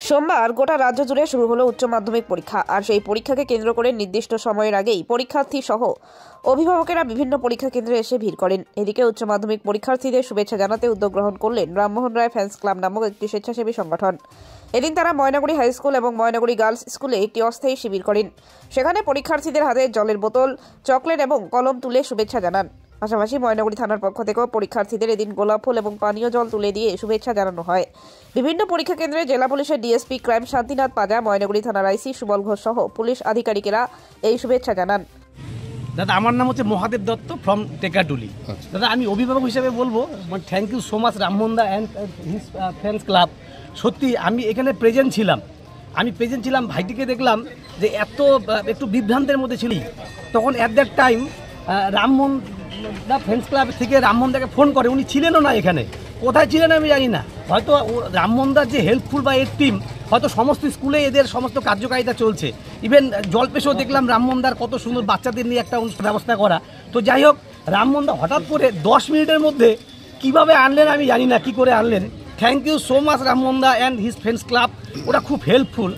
সোমবার গোটা রাজ্য জুড়ে শুরু হলো উচ্চ মাধ্যমিক পরীক্ষা। আর সেই পরীক্ষাকে কেন্দ্র করে নির্দিষ্ট সময়ের আগেই পরীক্ষার্থী সহ অভিভাবকেরা বিভিন্ন পরীক্ষা কেন্দ্রে এসে ভিড় করেন। এদিকে উচ্চ মাধ্যমিক পরীক্ষার্থীদের শুভেচ্ছা জানাতে উদ্যোগ গ্রহণ করলেন রামমোহন রায় ফ্যান্স ক্লাব নামক একটি স্বেচ্ছাসেবী সংগঠন। এদিন তারা ময়নাগুড়ি হাই স্কুল এবং ময়নাগুড়ি গার্লস স্কুলে একটি অস্থায়ী শিবির করেন। সেখানে পরীক্ষার্থীদের হাতে জলের বোতল, চকলেট এবং কলম তুলে শুভেচ্ছা জানান। পাশাপাশি ময়নাগুড়ি থানার পক্ষ থেকেও পরীক্ষার্থীদের এদিন গোলাপ ফুল এবং পানীয় জল তুলে দিয়ে শুভেচ্ছা জানানো হয়। বিভিন্ন পরীক্ষা কেন্দ্রে জেলা পুলিশের ডিএসপি ক্রাইম শান্তিনাথ পাজা, ময়নাগুড়ি থানার আইসি সুবল ঘোষ সহ পুলিশ আধিকারিকেরা এই শুভেচ্ছা জানান। দাদা, আমার নাম হচ্ছে মহাদেব দত্ত ফ্রম টেকাডুলি। দাদা, আমি অভিভাবক হিসেবে বলবো thank you so much Rammohan da and his fans club. সত্যি আমি এখানে প্রেজেন্ট ছিলাম, ভাইটিকে দেখলাম যে একটু বিভ্রান্তের মধ্যে ছিল। তখন at that time Rammohan da fans club থেকে রামমোহন দাকে ফোন করে। উনি ছিলেনও না এখানে, কোথায় ছিলেন আমি জানি না। হয়তো রামমোহন দার যে হেল্পফুল বা এর টিম, হয়তো সমস্ত স্কুলে এদের সমস্ত কার্যকারিতা চলছে। ইভেন জলপেশেও দেখলাম রামমোহন দার কত সুন্দর বাচ্চাদের নিয়ে একটা ব্যবস্থা করা। তো যাই হোক, রামমোহন দা হঠাৎ করে 10 মিনিটের মধ্যে কিভাবে আনলেন আমি জানি না, কি করে আনলেন। Thank you so much Rammohan da and his friends club, ওরা খুব হেল্পফুল।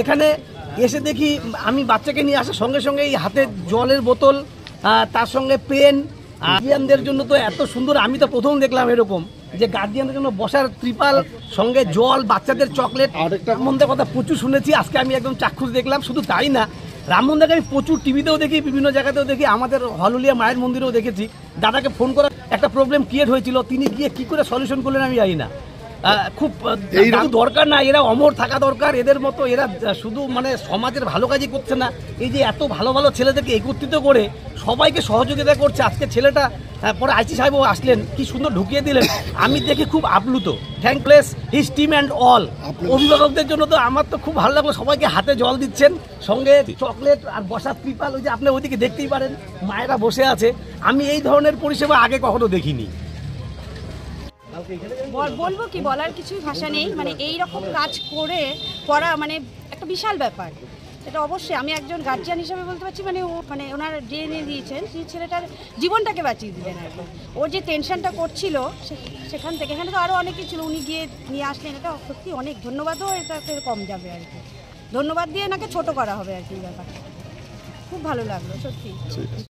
এখানে এসে দেখি আমি বাচ্চাকে নিয়ে আসার সঙ্গে সঙ্গে এই হাতে জলের বোতল, তার সঙ্গে পেন, গার্জিয়ানদের জন্য তো এত সুন্দর, আমি তো প্রথম দেখলাম এরকম যে গার্জিয়ানদের জন্য বসার ত্রিপাল, সঙ্গে জল, বাচ্চাদের চকলেট। রামমোহন দার কথা প্রচুর শুনেছি, আজকে আমি একদম চাক্ষুষ দেখলাম। শুধু তাই না, রামমোহন দাকে আমি প্রচুর টিভিতেও দেখি, বিভিন্ন জায়গাতেও দেখি, আমাদের হলুলিয়া মায়ের মন্দিরেও দেখেছি। দাদাকে ফোন করার একটা প্রবলেম ক্রিয়েট হয়েছিল, তিনি গিয়ে কি করে সলিউশন করলেন আমি জানি না। খুব দরকার না, এরা অমর থাকা দরকার। এদের মতো এরা শুধু মানে সমাজের ভালো কাজই করছে না, এই যে এত ভালো ভালো ছেলেদেরকে একত্রিত করে সবাইকে সহযোগিতা করছে। আজকে ছেলেটা পরে আইসি সাহেবও আসলেন, কি সুন্দর ঢুকিয়ে দিলেন, আমি দেখে খুব আপ্লুত। Thankless his team and all. অভিভাবকদের জন্য তো আমার তো খুব ভালো লাগলো, সবাইকে হাতে জল দিচ্ছেন, সঙ্গে চকলেট আর বসার ত্রিপাল। ওই যে আপনি ওইদিকে দেখতেই পারেন মায়েরা বসে আছে। আমি এই ধরনের পরিষেবা আগে কখনো দেখিনি। বলবো কি, বলার কিছুই ভাষা নেই। মানে এই রকম কাজ করা মানে একটা বিশাল ব্যাপার। এটা অবশ্যই আমি একজন গার্জিয়ান হিসেবে বলতে পারছি। মানে ওনার জেনে দিয়েছেন, সেই ছেলেটার জীবনটাকে বাঁচিয়ে দিলেন একদম। ওর যে টেনশনটা করছিল সেখান থেকে, এখানে তো আরও অনেকেই ছিল, উনি গিয়ে নিয়ে আসলেন। এটা সত্যি অনেক ধন্যবাদও, এটাতে কম যাবে আর কি। ধন্যবাদ দিয়ে এনাকে ছোট করা হবে আর কি ব্যাপারটা। খুব ভালো লাগলো সত্যি।